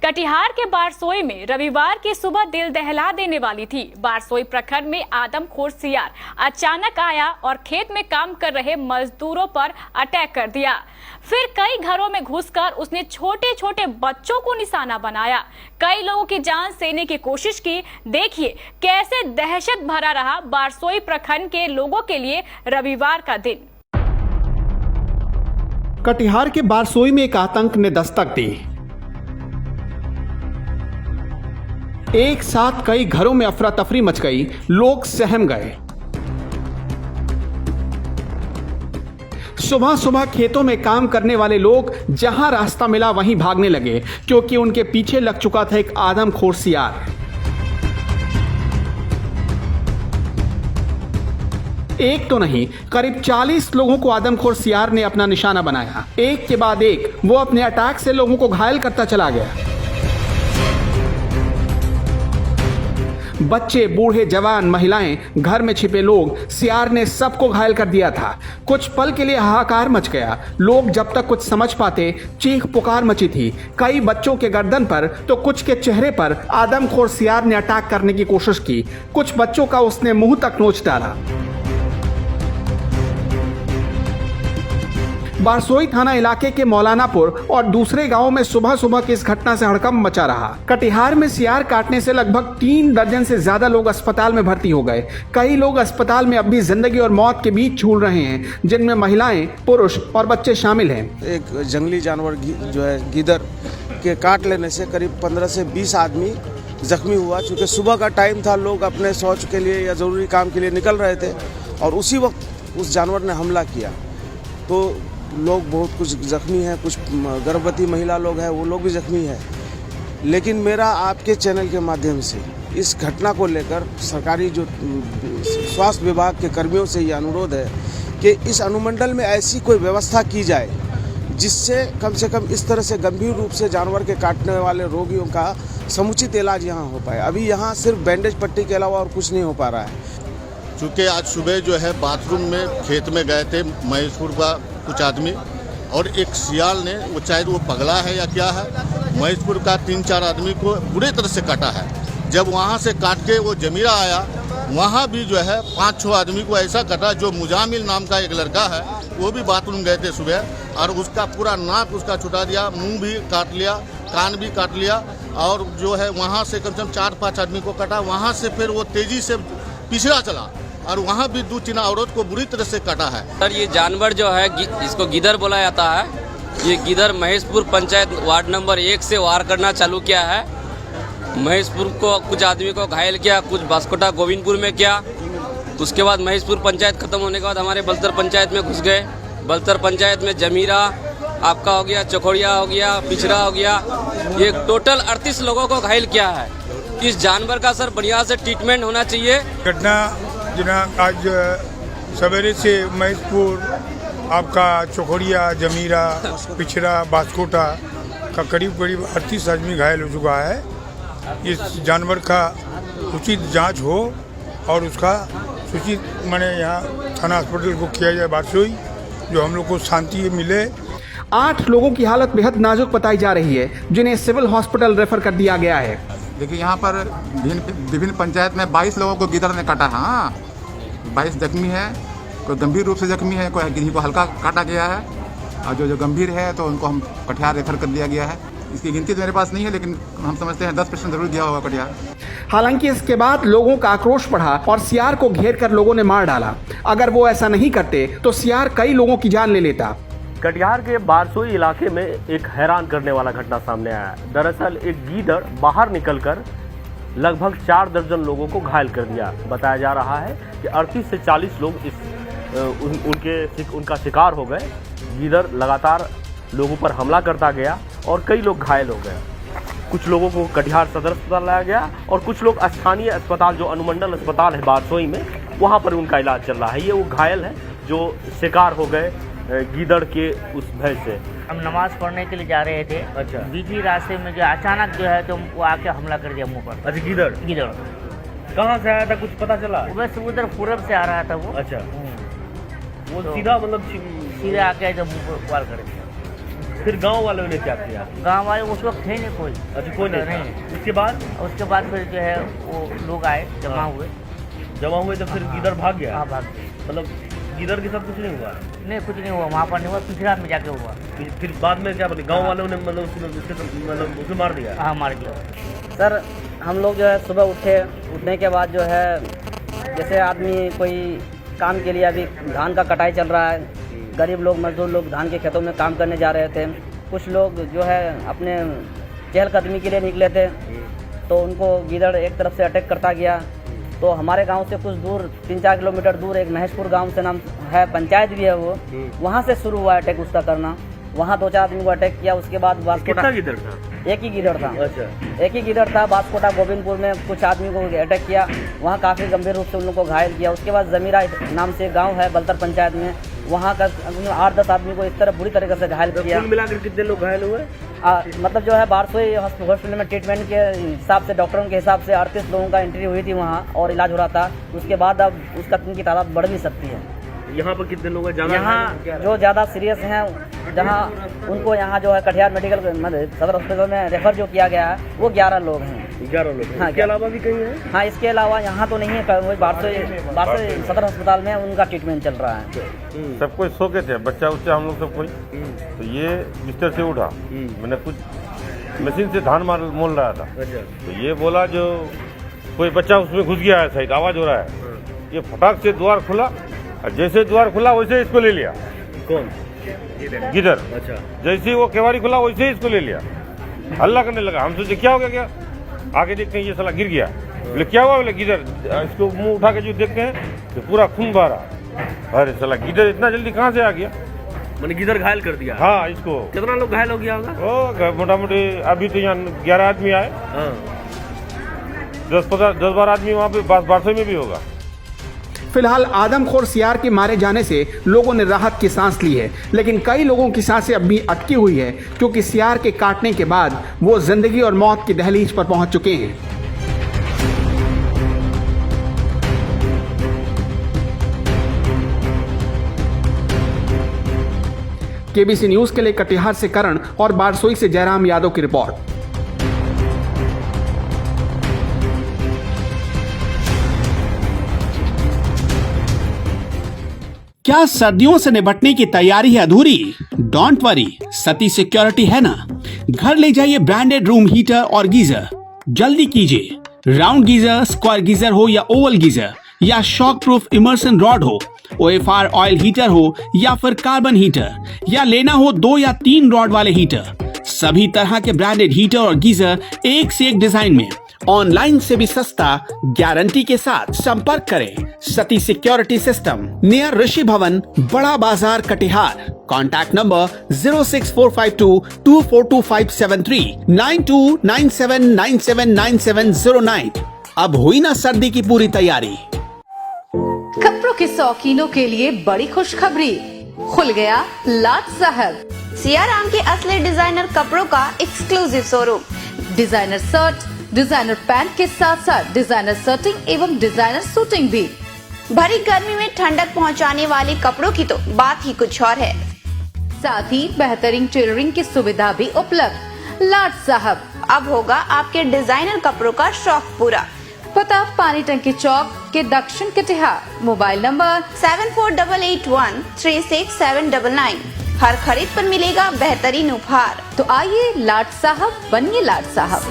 कटिहार के बारसोई में रविवार की सुबह दिल दहला देने वाली थी। बारसोई प्रखंड में आदमखोर सियार अचानक आया और खेत में काम कर रहे मजदूरों पर अटैक कर दिया। फिर कई घरों में घुसकर उसने छोटे छोटे बच्चों को निशाना बनाया। कई लोगों की जान लेने की कोशिश की। देखिए कैसे दहशत भरा रहा बारसोई प्रखंड के लोगों के लिए रविवार का दिन। कटिहार के बारसोई में एक आतंक ने दस्तक दी। एक साथ कई घरों में अफरा तफरी मच गई, लोग सहम गए। सुबह सुबह खेतों में काम करने वाले लोग जहां रास्ता मिला वहीं भागने लगे, क्योंकि उनके पीछे लग चुका था एक आदमखोर सियार। एक तो नहीं, करीब 40 लोगों को आदमखोर सियार ने अपना निशाना बनाया। एक के बाद एक वो अपने अटैक से लोगों को घायल करता चला गया। बच्चे, बूढ़े, जवान, महिलाएं, घर में छिपे लोग, सियार ने सबको घायल कर दिया था। कुछ पल के लिए हाहाकार मच गया। लोग जब तक कुछ समझ पाते, चीख पुकार मची थी। कई बच्चों के गर्दन पर तो कुछ के चेहरे पर आदमखोर सियार ने अटैक करने की कोशिश की। कुछ बच्चों का उसने मुंह तक नोच डाला। बारसोई थाना इलाके के मौलानापुर और दूसरे गांवों में सुबह सुबह की इस घटना से हड़कंप मचा रहा। कटिहार में सियार काटने से लगभग 3 दर्जन से ज्यादा लोग अस्पताल में भर्ती हो गए। कई लोग अस्पताल में अब भी जिंदगी और मौत के बीच झूल रहे हैं, जिनमें महिलाएं, पुरुष और बच्चे शामिल हैं। एक जंगली जानवर जो है गीदड़ के काट लेने से करीब 15 से 20 आदमी जख्मी हुआ। चूँकि सुबह का टाइम था, लोग अपने शौच के लिए या ज़रूरी काम के लिए निकल रहे थे और उसी वक्त उस जानवर ने हमला किया। तो लोग बहुत कुछ जख्मी हैं, कुछ गर्भवती महिला लोग हैं, वो लोग भी जख्मी हैं। लेकिन मेरा आपके चैनल के माध्यम से इस घटना को लेकर सरकारी जो स्वास्थ्य विभाग के कर्मियों से ये अनुरोध है कि इस अनुमंडल में ऐसी कोई व्यवस्था की जाए जिससे कम से कम इस तरह से गंभीर रूप से जानवर के काटने वाले रोगियों का समुचित इलाज यहाँ हो पाए। अभी यहाँ सिर्फ बैंडेज पट्टी के अलावा और कुछ नहीं हो पा रहा है। चूँकि आज सुबह जो है बाथरूम में खेत में गए थे महेशपुर का कुछ आदमी, और एक सियाल ने, वो चाहे वो पगला है या क्या है, महेशपुर का 3-4 आदमी को बुरी तरह से काटा है। जब वहाँ से काट के वो जमीरा आया, वहाँ भी जो है 5-6 आदमी को ऐसा काटा। जो मुजामिल नाम का एक लड़का है, वो भी बाथरूम गए थे सुबह और उसका पूरा नाक उसका छुटा दिया, मुँह भी काट लिया, कान भी काट लिया। और जो है वहाँ से कम से कम 4-5 आदमी को काटा। वहाँ से फिर वो तेज़ी से पिछड़ा चला और वहाँ भी 2-3 औरत को बुरी तरह से काटा है। सर ये जानवर जो है इसको गीदड़ बोला जाता है। ये गीदड़ महेशपुर पंचायत वार्ड नंबर 1 से वार करना चालू किया है। महेशपुर को कुछ आदमी को घायल किया, कुछ बास्कोटा गोविंदपुर में किया। उसके बाद महेशपुर पंचायत खत्म होने के बाद हमारे बलतर पंचायत में घुस गए। बलतर पंचायत में जमीरा आपका हो गया, चौखड़िया हो गया, पिछड़ा हो गया। ये टोटल 38 लोगों को घायल किया है। इस जानवर का सर बढ़िया से ट्रीटमेंट होना चाहिए। घटना आज सवेरे से महेशपुर आपका चौखड़िया, जमीरा, पिछड़ा, बास्कोटा का करीब 38 आदमी घायल हो चुका है। इस जानवर का उचित जांच हो और उसका उचित माने यहाँ थाना अस्पताल को किया जाए बारसोई, जो हम लोग को शांति मिले। 8 लोगों की हालत बेहद नाजुक बताई जा रही है, जिन्हें सिविल हॉस्पिटल रेफर कर दिया गया है। देखिए यहाँ पर विभिन्न पंचायत में 22 लोगों को गीदड़ ने काटा है। हाँ, 22 जख्मी है, कोई गंभीर रूप से जख्मी है, कोई किसी को हल्का काटा गया है और जो गंभीर है तो उनको हम कटिहार रेफर कर दिया गया है। इसकी गिनती तो मेरे पास नहीं है, लेकिन हम समझते हैं 10% जरूर गया होगा कटिहार। हालांकि इसके बाद लोगों का आक्रोश बढ़ा और सियार को घेर कर लोगों ने मार डाला। अगर वो ऐसा नहीं करते तो सियार कई लोगों की जान ले लेता। कटिहार के बारसोई इलाके में एक हैरान करने वाला घटना सामने आया है। दरअसल एक गीदड़ बाहर निकलकर लगभग 4 दर्जन लोगों को घायल कर दिया। बताया जा रहा है कि 38 से 40 लोग उनका शिकार हो गए। गीदड़ लगातार लोगों पर हमला करता गया और कई लोग घायल हो गए। कुछ लोगों को कटिहार सदर अस्पताल लाया गया और कुछ लोग स्थानीय अस्पताल, जो अनुमंडल अस्पताल है बारसोई में, वहाँ पर उनका इलाज चल रहा है। ये वो घायल है जो शिकार हो गए गीदड़ के उस भय से। हम नमाज पढ़ने के लिए जा रहे थे। अच्छा। बीच रास्ते में जो अचानक जो है तो वो आके हमला कर दिया मुंह पर। अच्छा, गीदड़ कहाँ से आया था, कुछ पता चला? बस उधर पूरब से आ रहा था वो। अच्छा। वो सीधा मतलब सीधा आके जो मुंह पर वार कर दिया। फिर गांव वालों ने क्या किया? गांव वाले उस वक्त थे नहीं कोई। अच्छा, कोई नहीं। उसके बाद फिर जो है वो लोग आए, जमा हुए तो फिर गिदर भाग गया। हाँ, भाग गए। मतलब गिदर के साथ कुछ नहीं हुआ? नहीं, कुछ नहीं हुआ, वहाँ पर नहीं हुआ, पिछड़ा में जाके हुआ। फिर बाद में क्या बोले, गांव वालों ने मतलब उसे मार दिया? हाँ, मार दिया। सर हम लोग जो है सुबह उठने के बाद जो है जैसे आदमी कोई काम के लिए, अभी धान का कटाई चल रहा है, गरीब लोग मजदूर लोग धान के खेतों में काम करने जा रहे थे। कुछ लोग जो है अपने चहलकदमी के लिए निकले थे, तो उनको गिदड़ एक तरफ से अटैक करता गया। तो हमारे गांव से कुछ दूर 3-4 किलोमीटर दूर एक महेशपुर गांव से नाम है, पंचायत भी है वो, वहाँ से शुरू हुआ अटैक उसका करना। वहाँ 2-4 आदमी को अटैक किया। उसके बाद कितना गिदड़ था? एक ही गिदड़ था। अच्छा। एक ही गिदड़ था। बांसकोटा गोविंदपुर में कुछ आदमी को अटैक किया, वहाँ काफ़ी गंभीर रूप से उन लोगों को घायल किया। उसके बाद जमीरा नाम से गांव है बलतर पंचायत में, वहाँ का 8-10 आदमी को इस तरह बुरी तरीके से घायल किया। कुल मिलाकर कितने लोग घायल हुए? मतलब जो है बारसोई हॉस्पिटल में ट्रीटमेंट के हिसाब से, डॉक्टरों के हिसाब से 38 लोगों का एंट्री हुई थी वहाँ और इलाज हो रहा था। उसके बाद अब उसका की तादाद बढ़ भी सकती है। यहाँ पर कितने लोग हैं? यहाँ जो ज़्यादा सीरियस हैं, जहाँ उनको यहाँ जो है कटिहार मेडिकल सदर हॉस्पिटल में रेफर जो किया गया है, वो 11 लोग हैं। 11 लोग? हाँ, इसके अलावा भी कहीं है? हाँ, इसके अलावा यहाँ तो नहीं है, वही बारसोई सदर अस्पताल में उनका ट्रीटमेंट चल रहा है। सब कोई सो के थे, बच्चा उच्चा हम लोग सब कोई। तो ये बिस्तर से उठा, मैंने कुछ मशीन से धान मोल रहा था। तो ये बोला जो कोई बच्चा उसमें घुस गया है, साइड आवाज हो रहा है। ये फटाक से द्वार खुला, और जैसे द्वार खुला वैसे इसको ले लिया। कौन? गिदर। अच्छा। जैसे ही वो केवाड़ी खुला वैसे ही इसको ले लिया, हल्ला करने लगा। हम सोचे क्या हो गया, आगे देखते हैं ये साला गिर गया। बोले क्या हुआ? बोले गिदर। इसको मुंह उठा के जो देखते हैं तो पूरा खून बह रहा। अरे साला गिदर इतना जल्दी कहाँ से आ गया? मैंने गिदर घायल कर दिया? हाँ, इसको। कितना लोग घायल हो गया होगा? ओ मोटा मोटी अभी तो यहाँ 11 आदमी आए। 10-12 आदमी वहाँ पे बारसोई में भी होगा। फिलहाल आदमखोर सियार के मारे जाने से लोगों ने राहत की सांस ली है, लेकिन कई लोगों की सांसें अब भी अटकी हुई है, क्योंकि सियार के काटने के बाद वो जिंदगी और मौत की दहलीज पर पहुंच चुके हैं। केबीसी न्यूज के लिए कटिहार से करण और बारसोई से जयराम यादव की रिपोर्ट। क्या सर्दियों से निपटने की तैयारी है अधूरी? डोंट वरी, सती सिक्योरिटी है ना। घर ले जाइए ब्रांडेड रूम हीटर और गीजर। जल्दी कीजिए, राउंड गीजर, स्क्वायर गीजर हो या ओवल गीजर, या शॉक प्रूफ इमर्सन रॉड हो, OFR ऑयल हीटर हो या फिर कार्बन हीटर, या लेना हो 2 या 3 रॉड वाले हीटर, सभी तरह के ब्रांडेड हीटर और गीजर एक से एक डिजाइन में, ऑनलाइन से भी सस्ता, गारंटी के साथ संपर्क करें सती सिक्योरिटी सिस्टम, नियर ऋषि भवन, बड़ा बाजार, कटिहार। Contact number 06452242573 9297979709। अब हुई ना सर्दी की पूरी तैयारी। कपड़ों के शौकीनों के लिए बड़ी खुशखबरी, खुल गया लाट साहब सियाराम के असली डिजाइनर कपड़ों का exclusive showroom. Designer shirt, designer pant के साथ साथ डिजाइनर शर्टिंग एवं डिजाइनर सूटिंग भी। भरी गर्मी में ठंडक पहुंचाने वाले कपड़ों की तो बात ही कुछ और है। साथ ही बेहतरीन टेलरिंग की सुविधा भी उपलब्ध। लाट साहब, अब होगा आपके डिजाइनर कपड़ों का शौक पूरा। पता पानी टंकी चौक के दक्षिण कटिहार। Mobile number 7488136799। हर खरीद पर मिलेगा बेहतरीन उपहार। तो आइए लाट साहब बनिए लाट साहब।